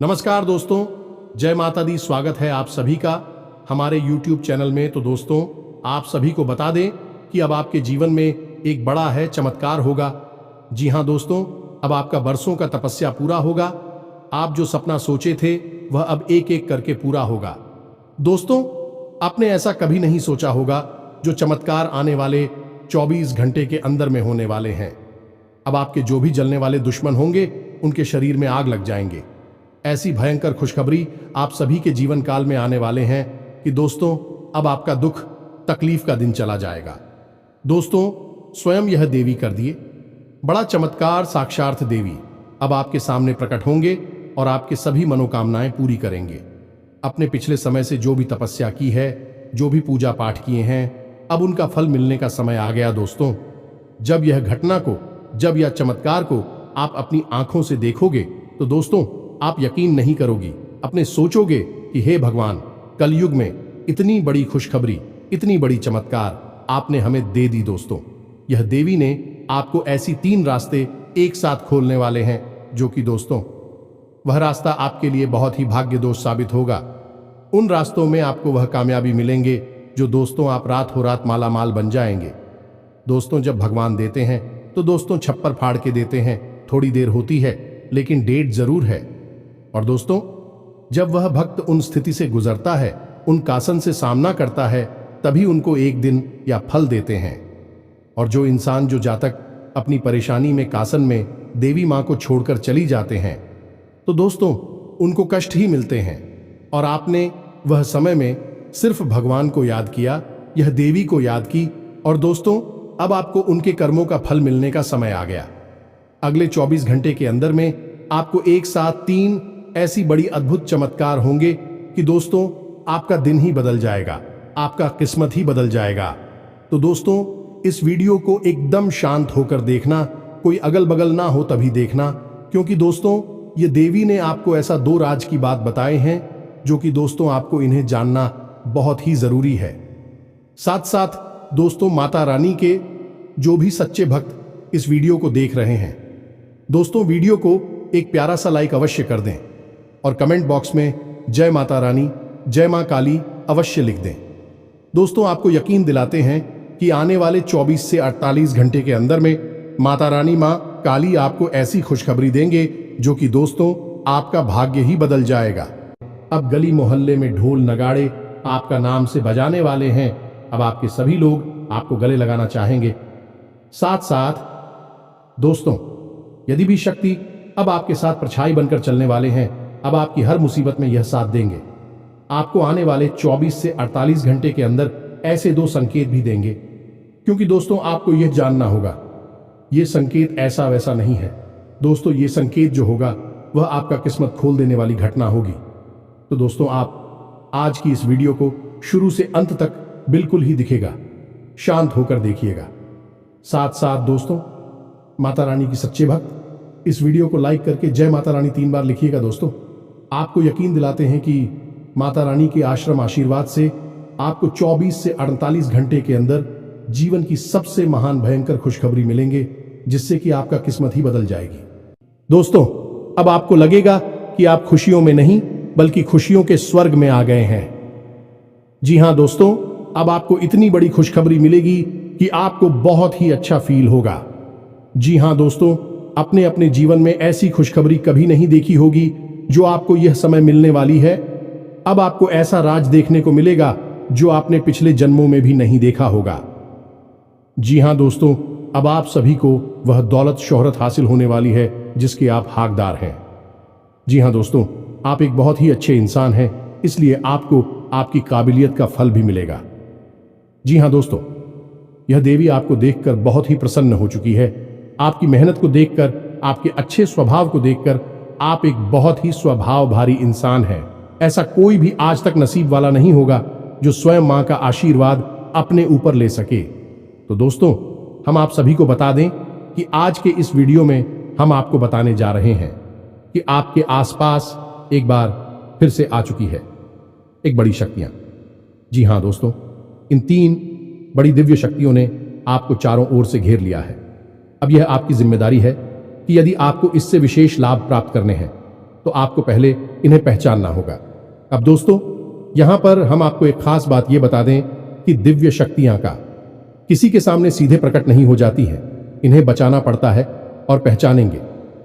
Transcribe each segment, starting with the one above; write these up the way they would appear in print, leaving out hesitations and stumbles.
नमस्कार दोस्तों, जय माता दी। स्वागत है आप सभी का हमारे YouTube चैनल में। तो दोस्तों, आप सभी को बता दें कि अब आपके जीवन में एक बड़ा है चमत्कार होगा। जी हाँ दोस्तों, अब आपका बरसों का तपस्या पूरा होगा। आप जो सपना सोचे थे वह अब एक एक करके पूरा होगा। दोस्तों, आपने ऐसा कभी नहीं सोचा होगा जो चमत्कार आने वाले 24 घंटे के अंदर में होने वाले हैं। अब आपके जो भी जलने वाले दुश्मन होंगे उनके शरीर में आग लग जाएंगे। ऐसी भयंकर खुशखबरी आप सभी के जीवन काल में आने वाले हैं कि दोस्तों, अब आपका दुख तकलीफ का दिन चला जाएगा। दोस्तों, स्वयं यह देवी कर दिए बड़ा चमत्कार। साक्षात देवी अब आपके सामने प्रकट होंगे और आपके सभी मनोकामनाएं पूरी करेंगे। अपने पिछले समय से जो भी तपस्या की है, जो भी पूजा पाठ किए हैं, अब उनका फल मिलने का समय आ गया। दोस्तों, जब यह घटना को, जब यह चमत्कार को आप अपनी आंखों से देखोगे तो दोस्तों, आप यकीन नहीं करोगी। अपने सोचोगे कि हे भगवान, कलयुग में इतनी बड़ी खुशखबरी, इतनी बड़ी चमत्कार आपने हमें दे दी। दोस्तों, यह देवी ने आपको ऐसी 3 रास्ते एक साथ खोलने वाले हैं, जो कि दोस्तों, वह रास्ता आपके लिए बहुत ही भाग्य दोष साबित होगा। उन रास्तों में आपको वह कामयाबी मिलेंगे जो दोस्तों, आप रात हो रात माला माल बन जाएंगे। दोस्तों, जब भगवान देते हैं तो दोस्तों छप्पर फाड़ के देते हैं। थोड़ी देर होती है लेकिन डेट जरूर है। और दोस्तों, जब वह भक्त उन स्थिति से गुजरता है, उन कासन से सामना करता है, तभी उनको एक दिन या फल देते हैं। और जो इंसान, जो जातक अपनी परेशानी में, कासन में देवी मां को छोड़कर चली जाते हैं, तो दोस्तों उनको कष्ट ही मिलते हैं। और आपने वह समय में सिर्फ भगवान को याद किया, यह देवी को याद की, और दोस्तों अब आपको उनके कर्मों का फल मिलने का समय आ गया। अगले 24 घंटे के अंदर में आपको एक साथ 3 ऐसी बड़ी अद्भुत चमत्कार होंगे कि दोस्तों, आपका दिन ही बदल जाएगा, आपका किस्मत ही बदल जाएगा। तो दोस्तों, इस वीडियो को एकदम शांत होकर देखना, कोई अगल बगल ना हो तभी देखना, क्योंकि दोस्तों ये देवी ने आपको ऐसा 2 राज की बात बताए हैं जो कि दोस्तों आपको इन्हें जानना बहुत ही जरूरी है। साथ साथ दोस्तों, माता रानी के जो भी सच्चे भक्त इस वीडियो को देख रहे हैं, दोस्तों वीडियो को एक प्यारा सा लाइक अवश्य कर दें और कमेंट बॉक्स में जय माता रानी, जय मां काली अवश्य लिख दें। दोस्तों, आपको यकीन दिलाते हैं कि आने वाले 24 से 48 घंटे के अंदर में माता रानी, मां काली आपको ऐसी खुशखबरी देंगे जो कि दोस्तों आपका भाग्य ही बदल जाएगा। अब गली मोहल्ले में ढोल नगाड़े आपका नाम से बजाने वाले हैं। अब आपके सभी लोग आपको गले लगाना चाहेंगे। साथ साथ दोस्तों, यदि भी शक्ति अब आपके साथ परछाई बनकर चलने वाले हैं, अब आपकी हर मुसीबत में यह साथ देंगे। आपको आने वाले 24 से 48 घंटे के अंदर ऐसे 2 संकेत भी देंगे, क्योंकि दोस्तों आपको यह जानना होगा, यह संकेत ऐसा वैसा नहीं है। दोस्तों, यह संकेत जो होगा वह आपका किस्मत खोल देने वाली घटना होगी। तो दोस्तों, आप आज की इस वीडियो को शुरू से अंत तक बिल्कुल ही दिखेगा, शांत होकर देखिएगा। साथ साथ दोस्तों, माता रानी की सच्चे भक्त इस वीडियो को लाइक करके जय माता रानी 3 बार लिखिएगा। दोस्तों, आपको यकीन दिलाते हैं कि माता रानी के आश्रम आशीर्वाद से आपको 24 से 48 घंटे के अंदर जीवन की सबसे महान भयंकर खुशखबरी मिलेंगे, जिससे कि आपका किस्मत ही बदल जाएगी। दोस्तों, अब आपको लगेगा कि आप खुशियों में नहीं बल्कि खुशियों के स्वर्ग में आ गए हैं। जी हां दोस्तों, अब आपको इतनी बड़ी खुशखबरी मिलेगी कि आपको बहुत ही अच्छा फील होगा। जी हां दोस्तों, अपने अपने जीवन में ऐसी खुशखबरी कभी नहीं देखी होगी जो आपको यह समय मिलने वाली है। अब आपको ऐसा राज देखने को मिलेगा जो आपने पिछले जन्मों में भी नहीं देखा होगा। जी हां दोस्तों, अब आप सभी को वह दौलत शोहरत हासिल होने वाली है जिसके आप हकदार हैं। जी हां दोस्तों, आप एक बहुत ही अच्छे इंसान हैं, इसलिए आपको आपकी काबिलियत का फल भी मिलेगा। जी हां दोस्तों, यह देवी आपको देखकर बहुत ही प्रसन्न हो चुकी है। आपकी मेहनत को देखकर, आपके अच्छे स्वभाव को देखकर, आप एक बहुत ही स्वभाव भारी इंसान हैं। ऐसा कोई भी आज तक नसीब वाला नहीं होगा जो स्वयं मां का आशीर्वाद अपने ऊपर ले सके। तो दोस्तों, हम आप सभी को बता दें कि आज के इस वीडियो में हम आपको बताने जा रहे हैं कि आपके आसपास एक बार फिर से आ चुकी है एक बड़ी शक्तियां। जी हां दोस्तों, इन 3 बड़ी दिव्य शक्तियों ने आपको चारों ओर से घेर लिया है। अब यह आपकी जिम्मेदारी है कि यदि आपको इससे विशेष लाभ प्राप्त करने हैं तो आपको पहले इन्हें पहचानना होगा। अब दोस्तों, यहां पर हम आपको एक खास बात यह बता दें कि दिव्य शक्तियां का किसी के सामने सीधे प्रकट नहीं हो जाती है। इन्हें बचाना पड़ता है। और पहचानेंगे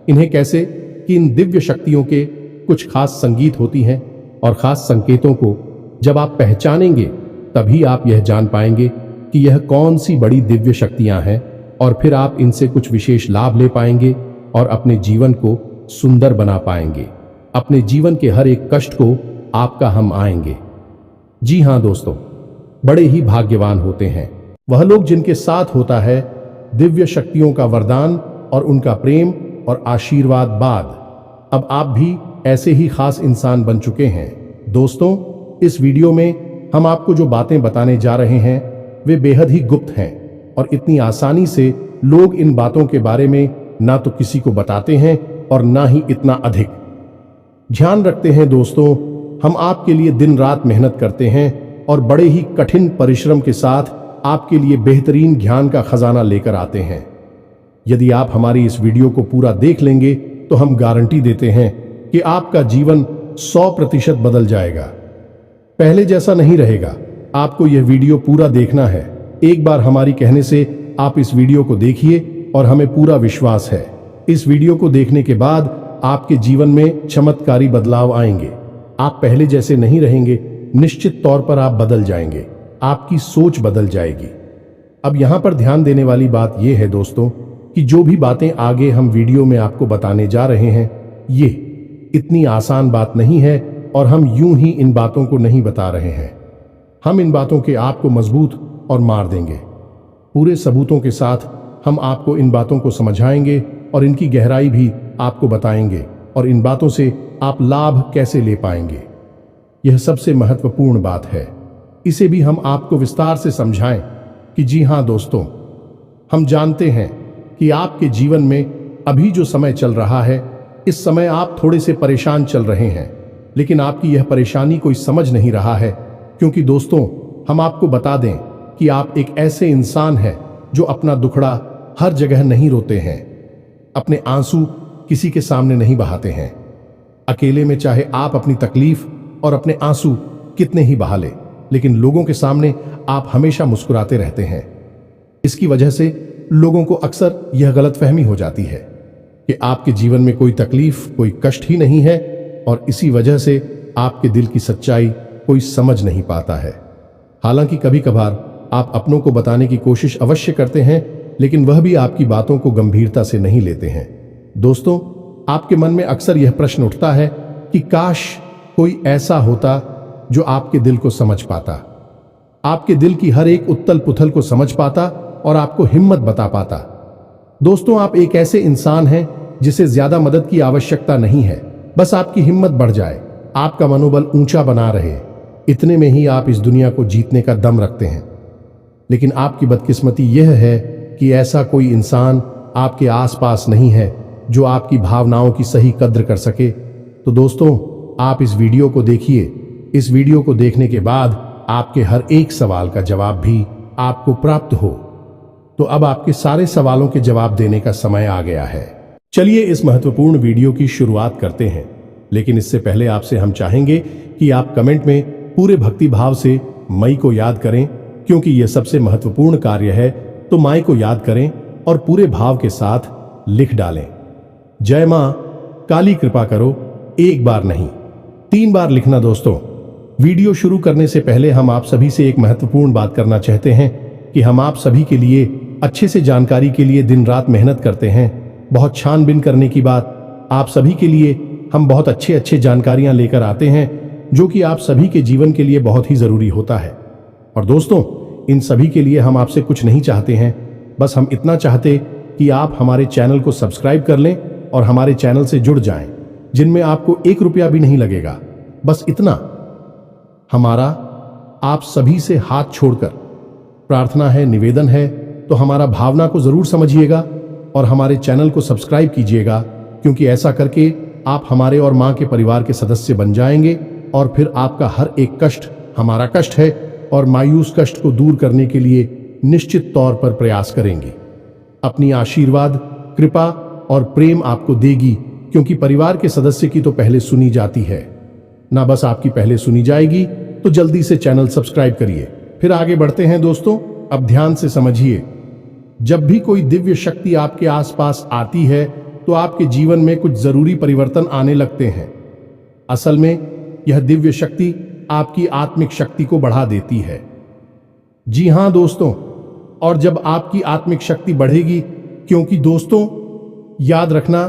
इन्हें कैसे कि इन दिव्य शक्तियों के कुछ खास संगीत होती हैं और खास संकेतों को जब आप पहचानेंगे तभी आप यह जान पाएंगे कि यह कौन सी बड़ी दिव्य शक्तियां हैं, और फिर आप इनसे कुछ विशेष लाभ ले पाएंगे और अपने जीवन को सुंदर बना पाएंगे। अपने जीवन के हर एक कष्ट को आपका हम आएंगे। जी हां दोस्तों, बड़े ही भाग्यवान होते हैं वह लोग जिनके साथ होता है दिव्य शक्तियों का वरदान और उनका प्रेम और आशीर्वाद बाद। अब आप भी ऐसे ही खास इंसान बन चुके हैं। दोस्तों, इस वीडियो में हम आपको जो बातें बताने जा रहे हैं वे बेहद ही गुप्त हैं और इतनी आसानी से लोग इन बातों के बारे में ना तो किसी को बताते हैं और ना ही इतना अधिक ध्यान रखते हैं। दोस्तों, हम आपके लिए दिन रात मेहनत करते हैं और बड़े ही कठिन परिश्रम के साथ आपके लिए बेहतरीन ज्ञान का खजाना लेकर आते हैं। यदि आप हमारी इस वीडियो को पूरा देख लेंगे तो हम गारंटी देते हैं कि आपका जीवन 100% बदल जाएगा, पहले जैसा नहीं रहेगा। आपको यह वीडियो पूरा देखना है। एक बार हमारी कहने से आप इस वीडियो को देखिए और हमें पूरा विश्वास है इस वीडियो को देखने के बाद आपके जीवन में चमत्कारी बदलाव आएंगे। आप पहले जैसे नहीं रहेंगे, निश्चित तौर पर आप बदल जाएंगे, आपकी सोच बदल जाएगी। अब यहां पर ध्यान देने वाली बात यह है दोस्तों कि जो भी बातें आगे हम वीडियो में आपको बताने जा रहे हैं ये इतनी आसान बात नहीं है और हम यूं ही इन बातों को नहीं बता रहे हैं। हम इन बातों के आपको मजबूत और मार देंगे। पूरे सबूतों के साथ हम आपको इन बातों को समझाएंगे और इनकी गहराई भी आपको बताएंगे और इन बातों से आप लाभ कैसे ले पाएंगे। यह सबसे महत्वपूर्ण बात है। इसे भी हम आपको विस्तार से समझाएं कि जी हां दोस्तों, हम जानते हैं कि आपके जीवन में अभी जो समय चल रहा है इस समय आप थोड़े से परेशान चल रहे हैं, लेकिन आपकी यह परेशानी कोई समझ नहीं रहा है। क्योंकि दोस्तों, हम आपको बता दें कि आप एक ऐसे इंसान हैं जो अपना दुखड़ा हर जगह नहीं रोते हैं, अपने आंसू किसी के सामने नहीं बहाते हैं। अकेले में चाहे आप अपनी तकलीफ और अपने आंसू कितने ही बहा लें, लेकिन लोगों के सामने आप हमेशा मुस्कुराते रहते हैं। इसकी वजह से लोगों को अक्सर यह गलतफहमी हो जाती है कि आपके जीवन में कोई तकलीफ, कोई कष्ट ही नहीं है और इसी वजह से आपके दिल की सच्चाई कोई समझ नहीं पाता है। हालांकि कभी कभार आप अपनों को बताने की कोशिश अवश्य करते हैं, लेकिन वह भी आपकी बातों को गंभीरता से नहीं लेते हैं। दोस्तों, आपके मन में अक्सर यह प्रश्न उठता है कि काश कोई ऐसा होता जो आपके दिल को समझ पाता, आपके दिल की हर एक उथल पुथल को समझ पाता और आपको हिम्मत बता पाता। दोस्तों, आप एक ऐसे इंसान हैं जिसे ज्यादा मदद की आवश्यकता नहीं है, बस आपकी हिम्मत बढ़ जाए, आपका मनोबल ऊंचा बना रहे, इतने में ही आप इस दुनिया को जीतने का दम रखते हैं। लेकिन आपकी बदकिस्मती यह है कि ऐसा कोई इंसान आपके आसपास नहीं है जो आपकी भावनाओं की सही कद्र कर सके। तो दोस्तों, आप इस वीडियो को देखिए। इस वीडियो को देखने के बाद आपके हर एक सवाल का जवाब भी आपको प्राप्त हो। तो अब आपके सारे सवालों के जवाब देने का समय आ गया है। चलिए इस महत्वपूर्ण वीडियो की शुरुआत करते हैं, लेकिन इससे पहले आपसे हम चाहेंगे कि आप कमेंट में पूरे भक्ति भाव से मई को याद करें, क्योंकि यह सबसे महत्वपूर्ण कार्य है। तो माई को याद करें और पूरे भाव के साथ लिख डालें, जय मां काली कृपा करो। एक बार नहीं, 3 बार लिखना। दोस्तों, वीडियो शुरू करने से पहले हम आप सभी से एक महत्वपूर्ण बात करना चाहते हैं कि हम आप सभी के लिए अच्छे से जानकारी के लिए दिन रात मेहनत करते हैं। बहुत छानबीन करने की बात, आप सभी के लिए हम बहुत अच्छे जानकारियां लेकर आते हैं जो कि आप सभी के जीवन के लिए बहुत ही जरूरी होता है। और दोस्तों, इन सभी के लिए हम आपसे कुछ नहीं चाहते हैं, बस हम इतना चाहते कि आप हमारे चैनल को सब्सक्राइब कर लें और हमारे चैनल से जुड़ जाएं, जिनमें आपको 1 रुपया भी नहीं लगेगा। बस इतना हमारा आप सभी से हाथ छोड़कर प्रार्थना है, निवेदन है। तो हमारा भावना को जरूर समझिएगा और हमारे चैनल को सब्सक्राइब कीजिएगा, क्योंकि ऐसा करके आप हमारे और मां के परिवार के सदस्य बन जाएंगे और फिर आपका हर एक कष्ट हमारा कष्ट है और मायूस कष्ट को दूर करने के लिए निश्चित तौर पर प्रयास करेंगे। अपनी आशीर्वाद, कृपा और प्रेम आपको देगी क्योंकि परिवार के सदस्य की तो पहले सुनी जाती है ना, बस आपकी पहले सुनी जाएगी। तो जल्दी से चैनल सब्सक्राइब करिए। फिर आगे बढ़ते हैं दोस्तों। अब ध्यान से समझिए, जब भी कोई दिव्य शक्ति आपके आसपास आती है तो आपके जीवन में कुछ जरूरी परिवर्तन आने लगते हैं। असल में यह दिव्य शक्ति आपकी आत्मिक शक्ति को बढ़ा देती है। जी हां दोस्तों, और जब आपकी आत्मिक शक्ति बढ़ेगी, क्योंकि दोस्तों याद रखना,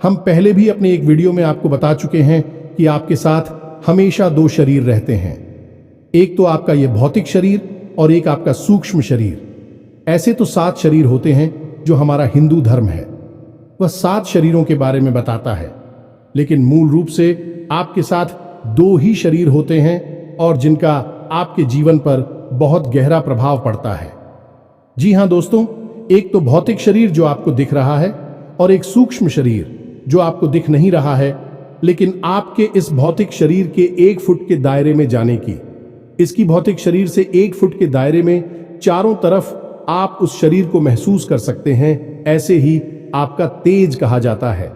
हम पहले भी अपने एक वीडियो में आपको बता चुके हैं कि आपके साथ हमेशा दो शरीर रहते हैं। एक तो आपका यह भौतिक शरीर और एक आपका सूक्ष्म शरीर। ऐसे तो 7 शरीर होते हैं जो हमारा हिंदू धर्म है, वह 7 शरीरों के बारे में बताता है। लेकिन मूल रूप से आपके साथ 2 ही शरीर होते हैं और जिनका आपके जीवन पर बहुत गहरा प्रभाव पड़ता है। जी हां दोस्तों, एक तो भौतिक शरीर जो आपको दिख रहा है और एक सूक्ष्म शरीर जो आपको दिख नहीं रहा है, लेकिन आपके इस भौतिक शरीर के 1 फुट के दायरे में जाने की, इसकी भौतिक शरीर से 1 फुट के दायरे में चारों तरफ आप उस शरीर को महसूस कर सकते हैं। ऐसे ही आपका तेज कहा जाता है।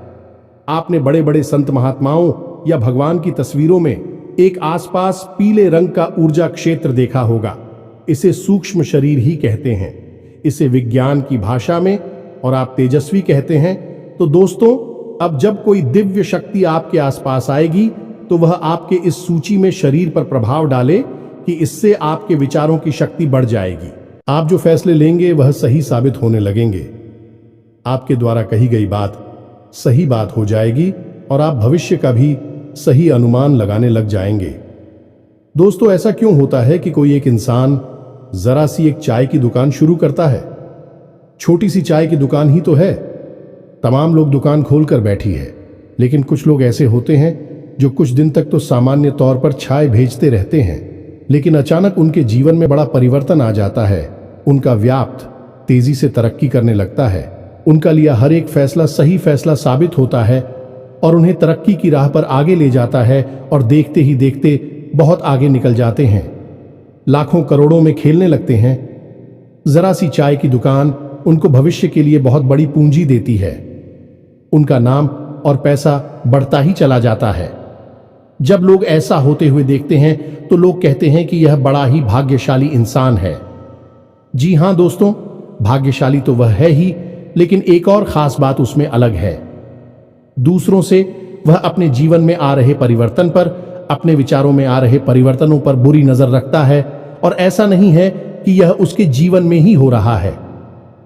आपने बड़े बड़े संत महात्माओं या भगवान की तस्वीरों में एक आसपास पीले रंग का ऊर्जा क्षेत्र देखा होगा। इसे सूक्ष्म शरीर ही कहते हैं, इसे विज्ञान की भाषा में, और आप तेजस्वी कहते हैं। तो दोस्तों, अब जब कोई दिव्य शक्ति आपके आसपास आएगी तो वह आपके इस सूची में शरीर पर प्रभाव डाले कि इससे आपके विचारों की शक्ति बढ़ जाएगी। आप जो फैसले लेंगे वह सही साबित होने लगेंगे। आपके द्वारा कही गई बात सही बात हो जाएगी और आप भविष्य का भी सही अनुमान लगाने लग जाएंगे। दोस्तों, ऐसा क्यों होता है कि कोई एक इंसान जरा सी एक चाय की दुकान शुरू करता है? छोटी सी चाय की दुकान ही तो है, तमाम लोग दुकान खोलकर बैठी है। लेकिन कुछ लोग ऐसे होते हैं जो कुछ दिन तक तो सामान्य तौर पर चाय भेजते रहते हैं, लेकिन अचानक उनके जीवन में बड़ा परिवर्तन आ जाता है। उनका व्याप्त तेजी से तरक्की करने लगता है। उनका लिया हर एक फैसला सही फैसला साबित होता है और उन्हें तरक्की की राह पर आगे ले जाता है, और देखते ही देखते बहुत आगे निकल जाते हैं, लाखों करोड़ों में खेलने लगते हैं। जरा सी चाय की दुकान उनको भविष्य के लिए बहुत बड़ी पूंजी देती है। उनका नाम और पैसा बढ़ता ही चला जाता है। जब लोग ऐसा होते हुए देखते हैं तो लोग कहते हैं कि यह बड़ा ही भाग्यशाली इंसान है। जी हां दोस्तों, भाग्यशाली तो वह है ही, लेकिन एक और खास बात उसमें अलग है। दूसरों से वह अपने जीवन में आ रहे परिवर्तन पर, अपने विचारों में आ रहे परिवर्तनों पर बुरी नजर रखता है। और ऐसा नहीं है कि यह उसके जीवन में ही हो रहा है,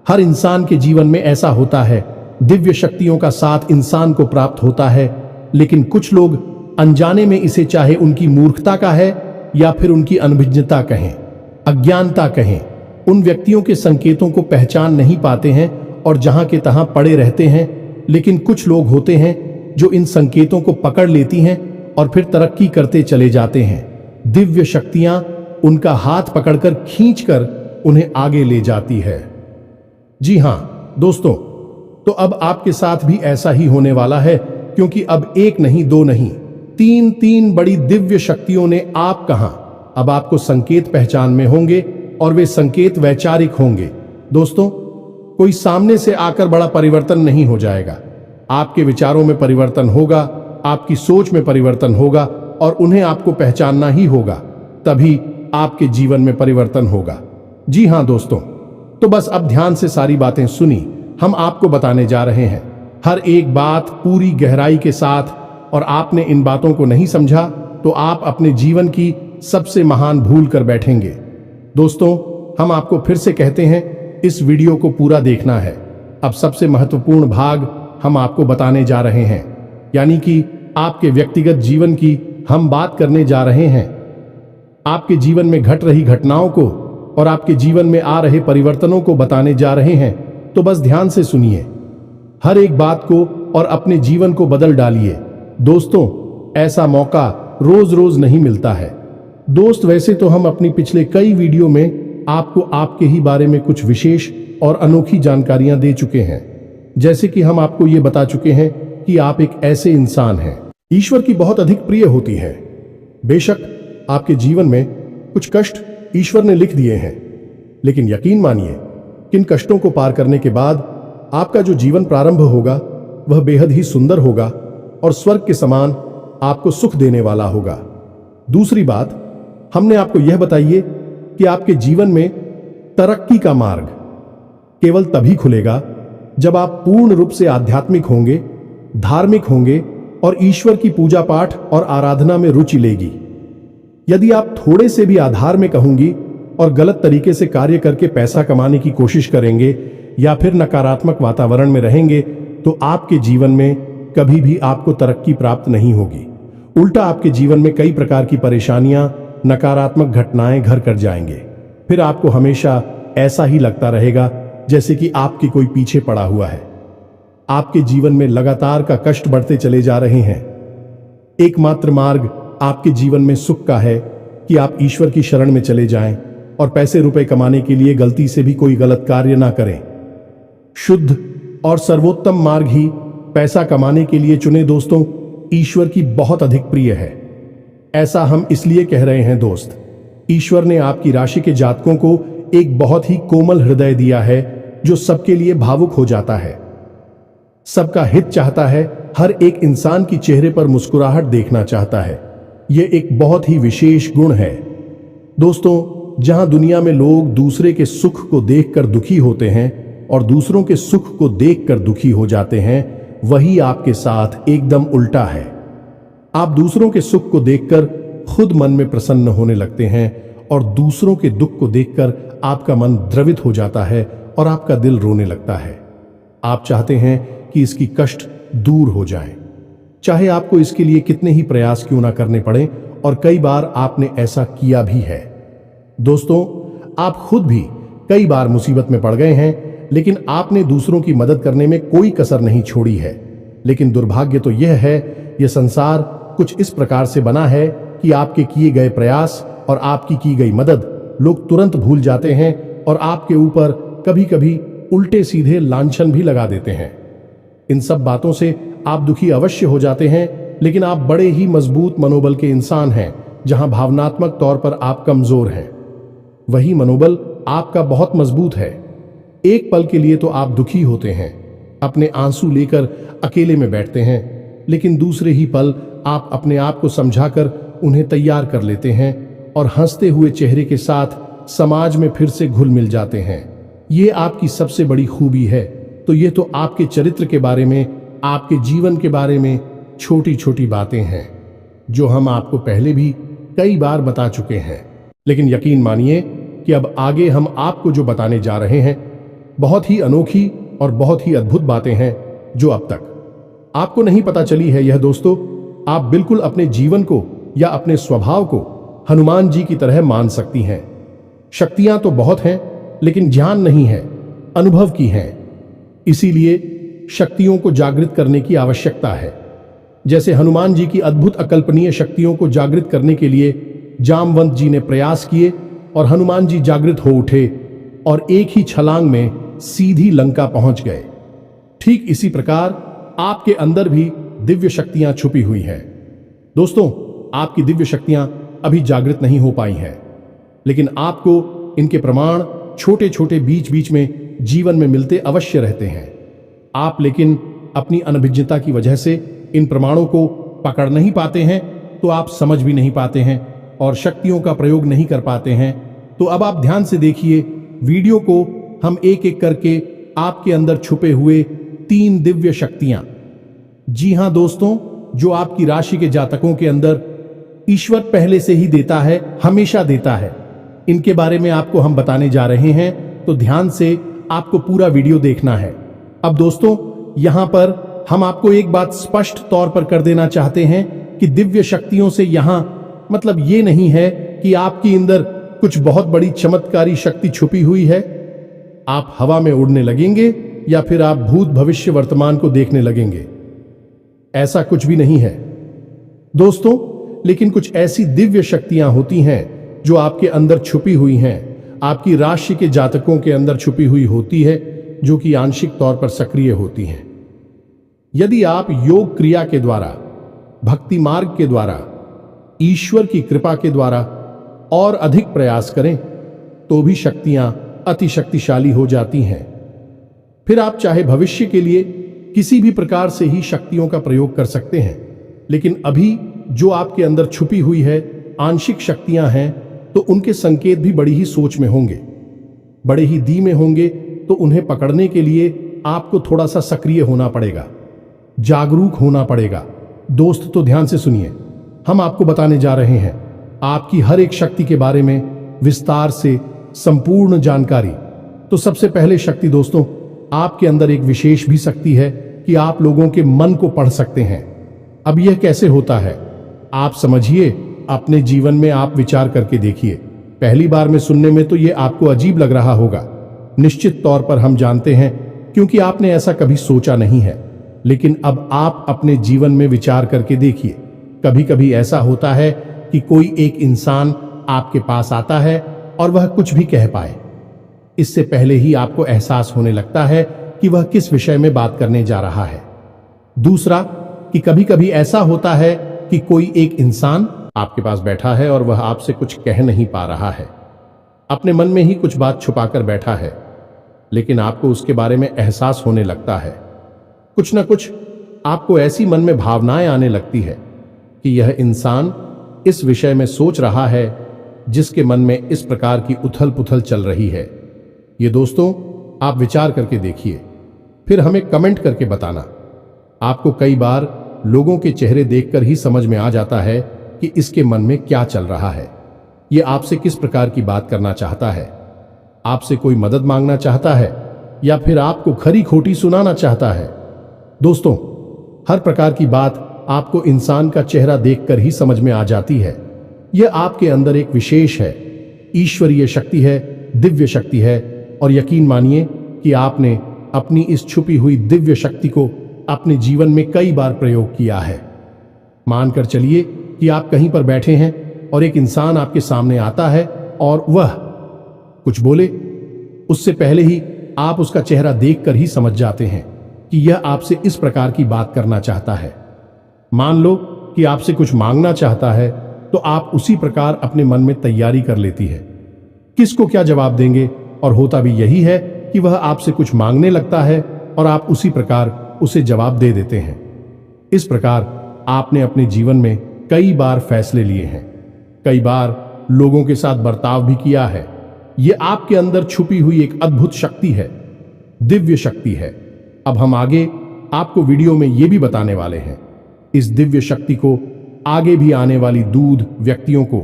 हर इंसान के जीवन में ऐसा होता है। दिव्य शक्तियों का साथ इंसान को प्राप्त होता है, लेकिन कुछ लोग अनजाने में इसे, चाहे उनकी मूर्खता का है या फिर उनकी अनभिज्ञता कहें, अज्ञानता कहें, उन व्यक्तियों के संकेतों को पहचान नहीं पाते हैं और जहां के तहां पड़े रहते हैं। लेकिन कुछ लोग होते हैं जो इन संकेतों को पकड़ लेती हैं और फिर तरक्की करते चले जाते हैं। दिव्य शक्तियां उनका हाथ पकड़कर खींचकर उन्हें आगे ले जाती है। जी हां दोस्तों, तो अब आपके साथ भी ऐसा ही होने वाला है, क्योंकि अब 1 नहीं 2 नहीं 3 बड़ी दिव्य शक्तियों ने आप कहां, अब आपको संकेत पहचान में होंगे और वे संकेत वैचारिक होंगे। दोस्तों, कोई सामने से आकर बड़ा परिवर्तन नहीं हो जाएगा। आपके विचारों में परिवर्तन होगा, आपकी सोच में परिवर्तन होगा और उन्हें आपको पहचानना ही होगा, तभी आपके जीवन में परिवर्तन होगा। जी हां दोस्तों, तो बस अब ध्यान से सारी बातें सुनी, हम आपको बताने जा रहे हैं हर एक बात पूरी गहराई के साथ, और आपने इन बातों को नहीं समझा तो आप अपने जीवन की सबसे महान भूल कर बैठेंगे। दोस्तों, हम आपको फिर से कहते हैं, इस वीडियो को पूरा देखना है। अब सबसे महत्वपूर्ण भाग हम आपको बताने जा रहे हैं, यानी कि आपके व्यक्तिगत जीवन की हम बात करने जा रहे हैं। आपके जीवन में घट रही घटनाओं को और आपके जीवन में आ रहे परिवर्तनों को बताने जा रहे हैं। तो बस ध्यान से सुनिए हर एक बात को और अपने जीवन को बदल डालिए। दोस्तों, ऐसा मौका रोज रोज नहीं मिलता है। दोस्त, वैसे तो हम अपनी पिछले कई वीडियो में आपको आपके ही बारे में कुछ विशेष और अनोखी जानकारियां दे चुके हैं, जैसे कि हम आपको ये बता चुके हैं कि आप एक ऐसे इंसान हैं ईश्वर की बहुत अधिक प्रिय होती है। बेशक आपके जीवन में कुछ कष्ट ईश्वर ने लिख दिए हैं, लेकिन यकीन मानिए किन कष्टों को पार करने के बाद आपका जो जीवन प्रारंभ होगा वह बेहद ही सुंदर होगा और स्वर्ग के समान आपको सुख देने वाला होगा। दूसरी बात, हमने आपको यह बताइए कि आपके जीवन में तरक्की का मार्ग केवल तभी खुलेगा जब आप पूर्ण रूप से आध्यात्मिक होंगे, धार्मिक होंगे और ईश्वर की पूजा पाठ और आराधना में रुचि लेगी। यदि आप थोड़े से भी अधार्मिक होंगी और गलत तरीके से कार्य करके पैसा कमाने की कोशिश करेंगे या फिर नकारात्मक वातावरण में रहेंगे तो आपके जीवन में कभी भी आपको तरक्की प्राप्त नहीं होगी। उल्टा आपके जीवन में कई प्रकार की परेशानियां, नकारात्मक घटनाएं घर कर जाएंगे। फिर आपको हमेशा ऐसा ही लगता रहेगा जैसे कि आपके कोई पीछे पड़ा हुआ है। आपके जीवन में लगातार का कष्ट बढ़ते चले जा रहे हैं। एकमात्र मार्ग आपके जीवन में सुख का है कि आप ईश्वर की शरण में चले जाएं और पैसे रुपए कमाने के लिए गलती से भी कोई गलत कार्य ना करें। शुद्ध और सर्वोत्तम मार्ग ही पैसा कमाने के लिए चुने दोस्तों, ईश्वर की बहुत अधिक प्रिय है। ऐसा हम इसलिए कह रहे हैं दोस्त, ईश्वर ने आपकी राशि के जातकों को एक बहुत ही कोमल हृदय दिया है जो सबके लिए भावुक हो जाता है, सबका हित चाहता है, हर एक इंसान की चेहरे पर मुस्कुराहट देखना चाहता है। यह एक बहुत ही विशेष गुण है दोस्तों। जहां दुनिया में लोग दूसरे के सुख को देखकर दुखी होते हैं और दूसरों के सुख को देखकर दुखी हो जाते हैं, वही आपके साथ एकदम उल्टा है। आप दूसरों के सुख को देखकर खुद मन में प्रसन्न होने लगते हैं और दूसरों के दुख को देखकर आपका मन द्रवित हो जाता है और आपका दिल रोने लगता है। आप चाहते हैं कि इसकी कष्ट दूर हो जाए, चाहे आपको इसके लिए कितने ही प्रयास क्यों ना करने पड़े, और कई बार आपने ऐसा किया भी है। दोस्तों, आप खुद भी कई बार मुसीबत में पड़ गए हैं, लेकिन आपने दूसरों की मदद करने में कोई कसर नहीं छोड़ी है। लेकिन दुर्भाग्य तो यह है, यह संसार कुछ इस प्रकार से बना है कि आपके किए गए प्रयास और आपकी की गई मदद लोग तुरंत भूल जाते हैं और आपके ऊपर कभी कभी उल्टे सीधे लांछन भी लगा देते हैं। इन सब बातों से आप दुखी अवश्य हो जाते हैं, लेकिन आप बड़े ही मजबूत मनोबल के इंसान हैं। जहां भावनात्मक तौर पर आप कमजोर हैं, वही मनोबल आपका बहुत मजबूत है। एक पल के लिए तो आप दुखी होते हैं, अपने आंसू लेकर अकेले में बैठते हैं, लेकिन दूसरे ही पल आप अपने आप को समझाकर उन्हें तैयार कर लेते हैं और हंसते हुए चेहरे के साथ समाज में फिर से घुल मिल जाते हैं। ये आपकी सबसे बड़ी खूबी है। तो ये तो आपके चरित्र के बारे में, आपके जीवन के बारे में छोटी छोटी बातें हैं जो हम आपको पहले भी कई बार बता चुके हैं। लेकिन यकीन मानिए कि अब आगे हम आपको जो बताने जा रहे हैं बहुत ही अनोखी और बहुत ही अद्भुत बातें हैं जो अब तक आपको नहीं पता चली है। यह दोस्तों, आप बिल्कुल अपने जीवन को या अपने स्वभाव को हनुमान जी की तरह मान सकती हैं। शक्तियां तो बहुत हैं, लेकिन ज्ञान नहीं है, अनुभव की है। इसीलिए शक्तियों को जागृत करने की आवश्यकता है। जैसे हनुमान जी की अद्भुत अकल्पनीय शक्तियों को जागृत करने के लिए जामवंत जी ने प्रयास किए और हनुमान जी जागृत हो उठे और एक ही छलांग में सीधी लंका पहुंच गए। ठीक इसी प्रकार आपके अंदर भी दिव्य शक्तियां छुपी हुई हैं। दोस्तों, आपकी दिव्य शक्तियां अभी जागृत नहीं हो पाई हैं, लेकिन आपको इनके प्रमाण छोटे छोटे बीच बीच में जीवन में मिलते अवश्य रहते हैं। आप लेकिन अपनी अनभिज्ञता की वजह से इन प्रमाणों को पकड़ नहीं पाते हैं, तो आप समझ भी नहीं पाते हैं और शक्तियों का प्रयोग नहीं कर पाते हैं। तो अब आप ध्यान से देखिए वीडियो को, हम एक एक करके आपके अंदर छुपे हुए 3 दिव्य शक्तियां, जी हां दोस्तों, जो आपकी राशि के जातकों के अंदर ईश्वर पहले से ही देता है, हमेशा देता है, इनके बारे में आपको हम बताने जा रहे हैं। तो ध्यान से आपको पूरा वीडियो देखना है। अब दोस्तों, यहां पर हम आपको एक बात स्पष्ट तौर पर कर देना चाहते हैं कि दिव्य शक्तियों से यहां मतलब ये नहीं है कि आपके अंदर कुछ बहुत बड़ी चमत्कारी शक्ति छुपी हुई है। आप हवा में उड़ने लगेंगे या फिर आप भूत भविष्य वर्तमान को देखने लगेंगे, ऐसा कुछ भी नहीं है दोस्तों। लेकिन कुछ ऐसी दिव्य शक्तियां होती हैं जो आपके अंदर छुपी हुई हैं, आपकी राशि के जातकों के अंदर छुपी हुई होती है, जो कि आंशिक तौर पर सक्रिय होती हैं। यदि आप योग क्रिया के द्वारा, भक्ति मार्ग के द्वारा, ईश्वर की कृपा के द्वारा और अधिक प्रयास करें तो भी शक्तियां अति शक्तिशाली हो जाती हैं। फिर आप चाहे भविष्य के लिए किसी भी प्रकार से ही शक्तियों का प्रयोग कर सकते हैं, लेकिन अभी जो आपके अंदर छुपी हुई है आंशिक शक्तियां हैं, तो उनके संकेत भी बड़ी ही सोच में होंगे, बड़े ही धीमे होंगे। तो उन्हें पकड़ने के लिए आपको थोड़ा सा सक्रिय होना पड़ेगा, जागरूक होना पड़ेगा। दोस्त तो ध्यान से सुनिए, हम आपको बताने जा रहे हैं आपकी हर एक शक्ति के बारे में विस्तार से संपूर्ण जानकारी। तो सबसे पहले शक्ति दोस्तों, आपके अंदर एक विशेष भी शक्ति है कि आप लोगों के मन को पढ़ सकते हैं। अब यह कैसे होता है आप समझिए, अपने जीवन में आप विचार करके देखिए। पहली बार में सुनने में तो यह आपको अजीब लग रहा होगा, निश्चित तौर पर हम जानते हैं, क्योंकि आपने ऐसा कभी सोचा नहीं है। लेकिन अब आप अपने जीवन में विचार करके देखिए। कभी कभी ऐसा होता है कि कोई एक इंसान आपके पास आता है और वह कुछ भी कह पाए, इससे पहले ही आपको एहसास होने लगता है कि वह किस विषय में बात करने जा रहा है। दूसरा, कि कभी कभी ऐसा होता है कि कोई एक इंसान आपके पास बैठा है और वह आपसे कुछ कह नहीं पा रहा है, अपने मन में ही कुछ बात छुपाकर बैठा है, लेकिन आपको उसके बारे में एहसास होने लगता है। कुछ न कुछ आपको ऐसी मन में भावनाएं आने लगती है कि यह इंसान इस विषय में सोच रहा है जिसके मन में इस प्रकार की उथल पुथल चल रही है। ये दोस्तों आप विचार करके देखिए, फिर हमें कमेंट करके बताना। आपको कई बार लोगों के चेहरे देखकर ही समझ में आ जाता है कि इसके मन में क्या चल रहा है, ये आपसे किस प्रकार की बात करना चाहता है, आपसे कोई मदद मांगना चाहता है या फिर आपको खरी खोटी सुनाना चाहता है। दोस्तों, हर प्रकार की बात आपको इंसान का चेहरा देखकर ही समझ में आ जाती है। यह आपके अंदर एक विशेष है, ईश्वरीय शक्ति है, दिव्य शक्ति है। और यकीन मानिए कि आपने अपनी इस छुपी हुई दिव्य शक्ति को अपने जीवन में कई बार प्रयोग किया है। मानकर चलिए कि आप कहीं पर बैठे हैं और एक इंसान आपके सामने आता है और वह कुछ बोले, उससे पहले ही आप उसका चेहरा देखकर ही समझ जाते हैं कि यह आपसे इस प्रकार की बात करना चाहता है। मान लो कि आपसे कुछ मांगना चाहता है, तो आप उसी प्रकार अपने मन में तैयारी कर लेती है किसको क्या जवाब देंगे, और होता भी यही है कि वह आपसे कुछ मांगने लगता है और आप उसी प्रकार उसे जवाब दे देते हैं। इस प्रकार आपने अपने जीवन में कई बार फैसले लिए हैं, कई बार लोगों के साथ बर्ताव भी किया है। यह आपके अंदर छुपी हुई एक अद्भुत शक्ति है, दिव्य शक्ति है। अब हम आगे आपको वीडियो में यह भी बताने वाले हैं, इस दिव्य शक्ति को आगे भी आने वाली दूध व्यक्तियों को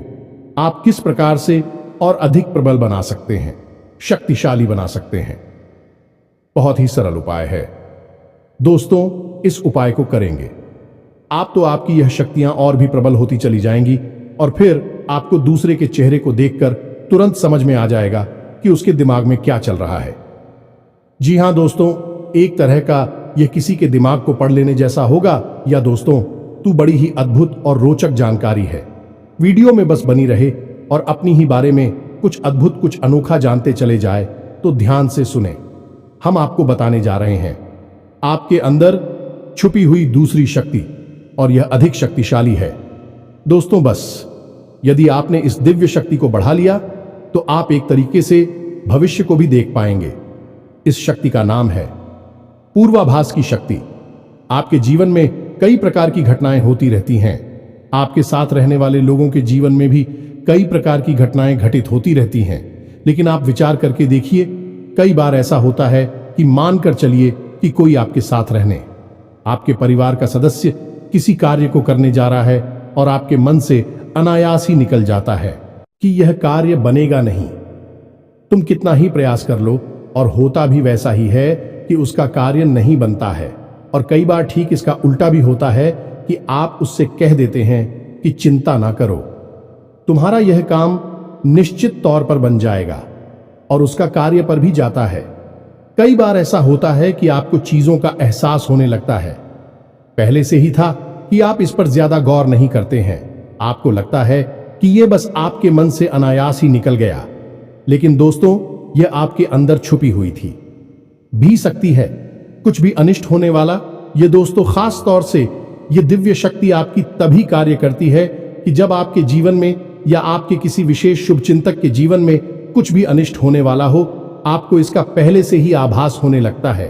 आप किस प्रकार से और अधिक प्रबल बना सकते हैं, शक्तिशाली बना सकते हैं। बहुत ही सरल उपाय है दोस्तों, इस उपाय को करेंगे आप तो आपकी यह शक्तियां और भी प्रबल होती चली जाएंगी और फिर आपको दूसरे के चेहरे को देखकर तुरंत समझ में आ जाएगा कि उसके दिमाग में क्या चल रहा है। जी हां दोस्तों, एक तरह का यह किसी के दिमाग को पढ़ लेने जैसा होगा। या दोस्तों, तू बड़ी ही अद्भुत और रोचक जानकारी है। वीडियो में बस बनी रहे और अपनी ही बारे में कुछ अद्भुत कुछ अनोखा जानते चले जाए, तो ध्यान से सुने। हम आपको बताने जा रहे हैं आपके अंदर छुपी हुई दूसरी शक्ति, और यह अधिक शक्तिशाली है। दोस्तों, बस यदि आपने इस दिव्य शक्ति को बढ़ा लिया तो आप एक तरीके से भविष्य को भी देख पाएंगे। इस शक्ति का नाम है पूर्वाभास की शक्ति। आपके जीवन में कई प्रकार की घटनाएं होती रहती हैं, आपके साथ रहने वाले लोगों के जीवन में भी कई प्रकार की घटनाएं घटित होती रहती हैं, लेकिन आप विचार करके देखिए, कई बार ऐसा होता है कि मानकर चलिए कि कोई आपके साथ रहने, आपके परिवार का सदस्य किसी कार्य को करने जा रहा है और आपके मन से अनायास ही निकल जाता है कि यह कार्य बनेगा नहीं। तुम कितना ही प्रयास कर लो और होता भी वैसा ही है कि उसका कार्य नहीं बनता है। और कई बार ठीक इसका उल्टा भी होता है कि आप उससे कह देते हैं कि चिंता ना करो, तुम्हारा यह काम निश्चित तौर पर बन जाएगा, और उसका कार्य पर भी जाता है। कई बार ऐसा होता है कि आपको चीजों का एहसास होने लगता है, पहले से ही था कि आप इस पर ज्यादा गौर नहीं करते हैं। आपको लगता है कि यह बस आपके मन से अनायास ही निकल गया, लेकिन दोस्तों, यह आपके अंदर छुपी हुई थी भी सकती है कुछ भी अनिष्ट होने वाला। यह दोस्तों, खास तौर से यह दिव्य शक्ति आपकी तभी कार्य करती है कि जब आपके जीवन में या आपके किसी विशेष शुभचिंतक के जीवन में कुछ भी अनिष्ट होने वाला हो, आपको इसका पहले से ही आभास होने लगता है।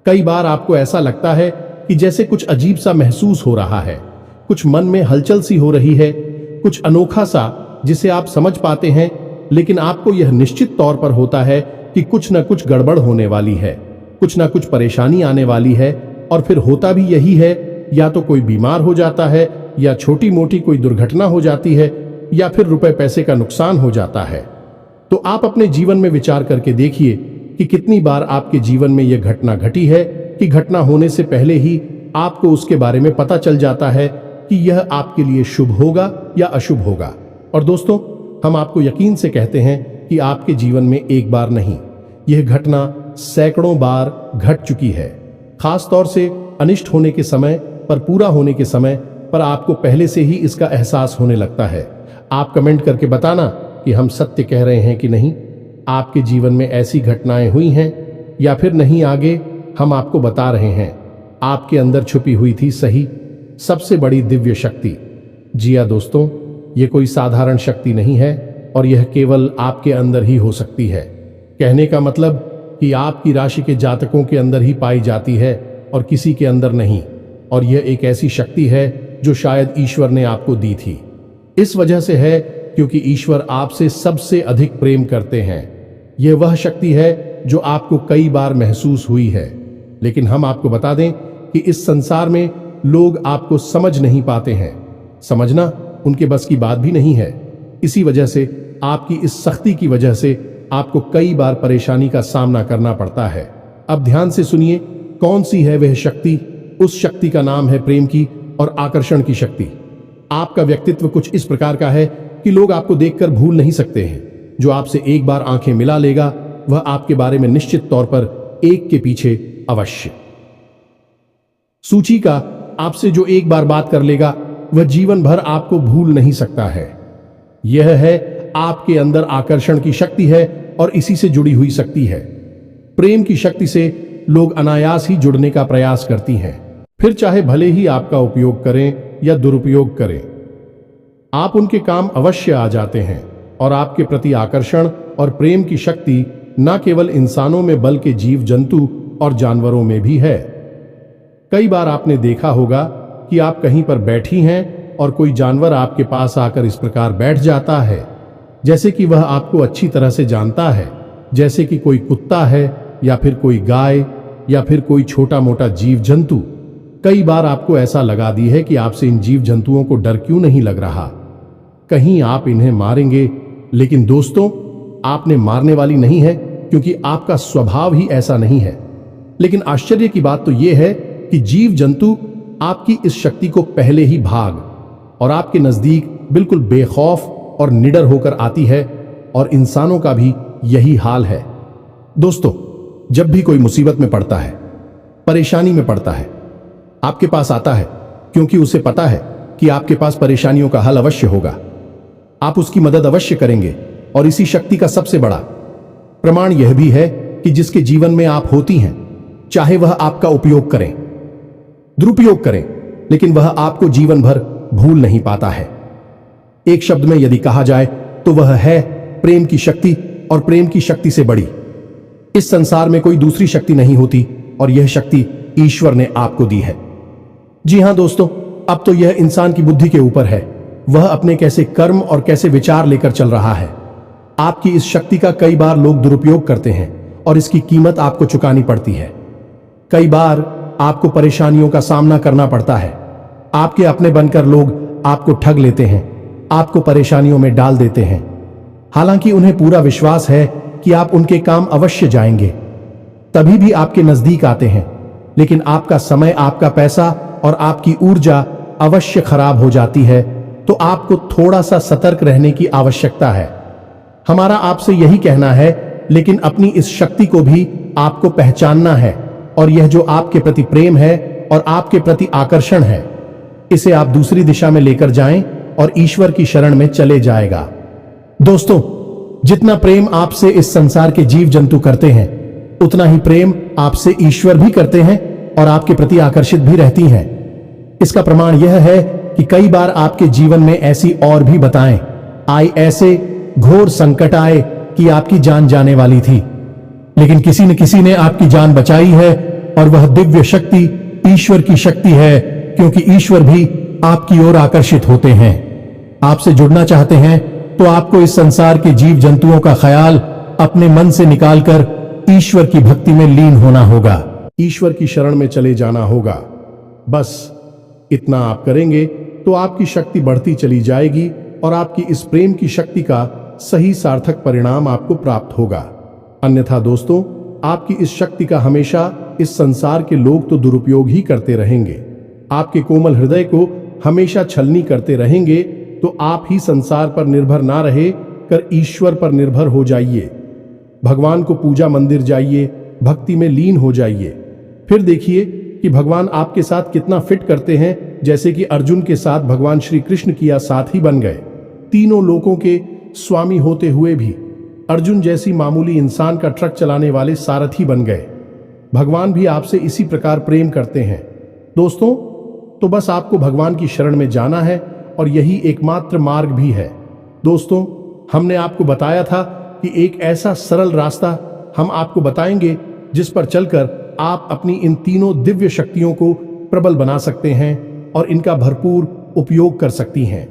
कई बार आपको ऐसा लगता है कि जैसे कुछ अजीब सा महसूस हो रहा है, कुछ मन में हलचल सी हो रही है, कुछ अनोखा सा जिसे आप समझ पाते हैं, लेकिन आपको यह निश्चित तौर पर होता है कि कुछ न कुछ गड़बड़ होने वाली है, कुछ न कुछ परेशानी आने वाली है। और फिर होता भी यही है, या तो कोई बीमार हो जाता है, या छोटी मोटी कोई दुर्घटना हो जाती है, या फिर रुपए पैसे का नुकसान हो जाता है। तो आप अपने जीवन में विचार करके देखिए कि कितनी बार आपके जीवन में यह घटना घटी है कि घटना होने से पहले ही आपको उसके बारे में पता चल जाता है कि यह आपके लिए शुभ होगा या अशुभ होगा। और दोस्तों, हम आपको यकीन से कहते हैं कि आपके जीवन में एक बार नहीं, यह घटना सैकड़ों बार घट चुकी है। खास तौर से अनिष्ट होने के समय पर, पूरा होने के समय पर आपको पहले से ही इसका एहसास होने लगता है। आप कमेंट करके बताना कि हम सत्य कह रहे हैं कि नहीं। आपके जीवन में ऐसी घटनाएं हुई हैं या फिर नहीं, आगे हम आपको बता रहे हैं। आपके अंदर छुपी हुई थी सही सबसे बड़ी दिव्य शक्ति। जी हाँ दोस्तों, ये कोई साधारण शक्ति नहीं है और यह केवल आपके अंदर ही हो सकती है। कहने का मतलब कि आपकी राशि के जातकों के अंदर ही पाई जाती है और किसी के अंदर नहीं। और यह एक ऐसी शक्ति है जो शायद ईश्वर ने आपको दी थी। इस वजह से है क्योंकि ईश्वर आपसे सबसे अधिक प्रेम करते हैं। यह वह शक्ति है जो आपको कई बार महसूस हुई है, लेकिन हम आपको बता दें कि इस संसार में लोग आपको समझ नहीं पाते हैं। समझना उनके बस की बात भी नहीं है। इसी वजह से आपकी इस सख्ती की वजह से आपको कई बार परेशानी का सामना करना पड़ता है। अब ध्यान से सुनिए, कौन सी है वह शक्ति। उस शक्ति का नाम है प्रेम की और आकर्षण की शक्ति। आपका व्यक्तित्व कुछ इस प्रकार का है कि लोग आपको देखकर भूल नहीं सकते हैं। जो आपसे एक बार आंखें मिला लेगा, वह आपके बारे में निश्चित तौर पर एक के पीछे अवश्य सूची का आपसे जो एक बार बात कर लेगा, वह जीवन भर आपको भूल नहीं सकता है। यह है आपके अंदर आकर्षण की शक्ति है और इसी से जुड़ी हुई शक्ति है। प्रेम की शक्ति से लोग अनायास ही जुड़ने का प्रयास करती हैं, फिर चाहे भले ही आपका उपयोग करें या दुरुपयोग करें। आप उनके काम अवश्य आ जाते हैं और आपके प्रति आकर्षण और प्रेम की शक्ति न केवल इंसानों में बल्कि जीव जंतु और जानवरों में भी है। कई बार आपने देखा होगा कि आप कहीं पर बैठी हैं और कोई जानवर आपके पास आकर इस प्रकार बैठ जाता है जैसे कि वह आपको अच्छी तरह से जानता है, जैसे कि कोई कुत्ता है या फिर कोई गाय या फिर कोई छोटा मोटा जीव जंतु। कई बार आपको ऐसा लगा दी है कि आपसे इन जीव जंतुओं को डर क्यों नहीं लग रहा, कहीं आप इन्हें मारेंगे। लेकिन दोस्तों, आपने मारने वाली नहीं है क्योंकि आपका स्वभाव ही ऐसा नहीं है। लेकिन आश्चर्य की बात तो यह है कि जीव जंतु आपकी इस शक्ति को पहले ही भाग और आपके नजदीक बिल्कुल बेखौफ और निडर होकर आती है, और इंसानों का भी यही हाल है। दोस्तों, जब भी कोई मुसीबत में पड़ता है, परेशानी में पड़ता है, आपके पास आता है क्योंकि उसे पता है कि आपके पास परेशानियों का हल अवश्य होगा। आप उसकी मदद अवश्य करेंगे। और इसी शक्ति का सबसे बड़ा प्रमाण यह भी है कि जिसके जीवन में आप होती हैं, चाहे वह आपका उपयोग करें, दुरुपयोग करें, लेकिन वह आपको जीवन भर भूल नहीं पाता है। एक शब्द में यदि कहा जाए तो वह है प्रेम की शक्ति, और प्रेम की शक्ति से बड़ी इस संसार में कोई दूसरी शक्ति नहीं होती, और यह शक्ति ईश्वर ने आपको दी है। जी हां दोस्तों, अब तो यह इंसान की बुद्धि के ऊपर है, वह अपने कैसे कर्म और कैसे विचार लेकर चल रहा है। आपकी इस शक्ति का कई बार लोग दुरुपयोग करते हैं और इसकी कीमत आपको चुकानी पड़ती है। कई बार आपको परेशानियों का सामना करना पड़ता है। आपके अपने बनकर लोग आपको ठग लेते हैं, आपको परेशानियों में डाल देते हैं, हालांकि उन्हें पूरा विश्वास है कि आप उनके काम अवश्य जाएंगे, तभी भी आपके नजदीक आते हैं। लेकिन आपका समय, आपका पैसा और आपकी ऊर्जा अवश्य खराब हो जाती है। तो आपको थोड़ा सा सतर्क रहने की आवश्यकता है। हमारा आपसे यही कहना है, लेकिन अपनी इस शक्ति को भी आपको पहचानना है, और यह जो आपके प्रति प्रेम है और आपके प्रति आकर्षण है, इसे आप दूसरी दिशा में लेकर जाएं और ईश्वर की शरण में चले जाएगा। दोस्तों, जितना प्रेम आपसे इस संसार के जीव जंतु करते हैं, उतना ही प्रेम आपसे ईश्वर भी करते हैं और आपके प्रति आकर्षित भी रहती हैं। इसका प्रमाण यह है कि कई बार आपके जीवन में ऐसी और भी बताएं आई, ऐसे घोर संकट आए कि आपकी जान जाने वाली थी, लेकिन किसी न किसी ने आपकी जान बचाई है और वह दिव्य शक्ति ईश्वर की शक्ति है, क्योंकि ईश्वर भी आपकी ओर आकर्षित होते हैं। आपसे जुड़ना चाहते हैं तो आपको इस संसार के जीव जंतुओं का ख्याल अपने मन से निकालकर ईश्वर की भक्ति में लीन होना होगा, ईश्वर की शरण में चले जाना होगा। बस इतना आप करेंगे तो आपकी शक्ति बढ़ती चली जाएगी और आपकी इस प्रेम की शक्ति का सही सार्थक परिणाम आपको प्राप्त होगा। अन्यथा दोस्तों, आपकी इस शक्ति का हमेशा इस संसार के लोग तो दुरुपयोग ही करते रहेंगे। आपके कोमल हृदय को हमेशा छलनी करते रहेंगे, तो आप ही संसार पर निर्भर ना रहे कर ईश्वर पर निर्भर हो जाइए। भगवान को पूजा मंदिर जाइए, भक्ति में लीन हो जाइए। फिर देखिए कि भगवान आपके साथ कितना फिट करते हैं, जैसे कि अर्जुन के साथ भगवान श्री कृष्ण किया साथी बन गए। तीनों लोकों के स्वामी होते हुए भी अर्जुन जैसी मामूली इंसान का ट्रक चलाने वाले सारथी बन गए। भगवान भी आपसे इसी प्रकार प्रेम करते हैं। दोस्तों, तो बस आपको भगवान की शरण में जाना है और यही एकमात्र मार्ग भी है। दोस्तों, हमने आपको बताया था कि एक ऐसा सरल रास्ता हम आपको बताएंगे जिस पर चलकर आप अपनी इन तीनों दिव्य शक्तियों को प्रबल बना सकते हैं और इनका भरपूर उपयोग कर सकती हैं।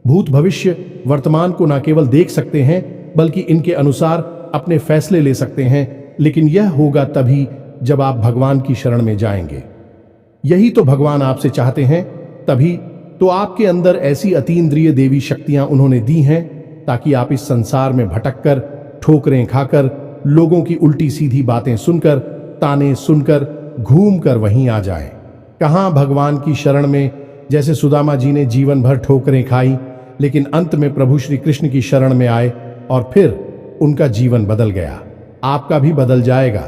भूत भविष्य वर्तमान को न केवल देख सकते हैं बल्कि इनके अनुसार अपने फैसले ले सकते हैं, लेकिन यह होगा तभी जब आप भगवान की शरण में जाएंगे। यही तो भगवान आपसे चाहते हैं, तभी तो आपके अंदर ऐसी अतीन्द्रिय देवी शक्तियां उन्होंने दी हैं ताकि आप इस संसार में भटककर, ठोकरें खाकर, लोगों की उल्टी सीधी बातें सुनकर, ताने सुनकर, घूमकर वहीं आ जाएं। कहां भगवान की शरण में, जैसे सुदामा जी ने जीवन भर ठोकरें खाई, लेकिन अंत में प्रभु श्री कृष्ण की शरण में आए और फिर उनका जीवन बदल गया। आपका भी बदल जाएगा।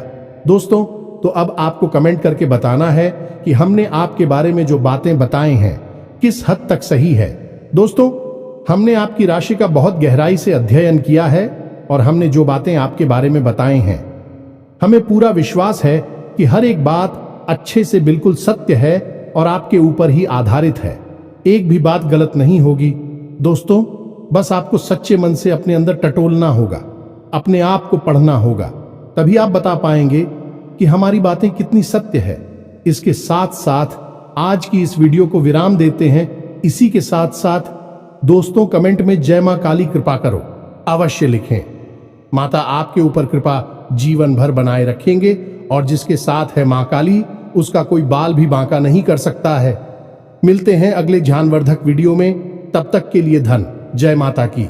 दोस्तों, तो अब आपको कमेंट करके बताना है कि हमने आपके बारे में जो बातें बताई हैं किस हद तक सही है। दोस्तों, हमने आपकी राशि का बहुत गहराई से अध्ययन किया है और हमने जो बातें आपके बारे में बताई हैं, हमें पूरा विश्वास है कि हर एक बात अच्छे से बिल्कुल सत्य है और आपके ऊपर ही आधारित है। एक भी बात गलत नहीं होगी। दोस्तों, बस आपको सच्चे मन से अपने अंदर टटोलना होगा, अपने आप को पढ़ना होगा, तभी आप बता पाएंगे कि हमारी बातें कितनी सत्य है। इसके साथ साथ आज की इस वीडियो को विराम देते हैं। इसी के साथ साथ दोस्तों, कमेंट में जय मां काली कृपा करो अवश्य लिखें। माता आपके ऊपर कृपा जीवन भर बनाए रखेंगे और जिसके साथ है मां काली, उसका कोई बाल भी बांका नहीं कर सकता है। मिलते हैं अगले ज्ञानवर्धक वीडियो में, तब तक के लिए धन जय माता की।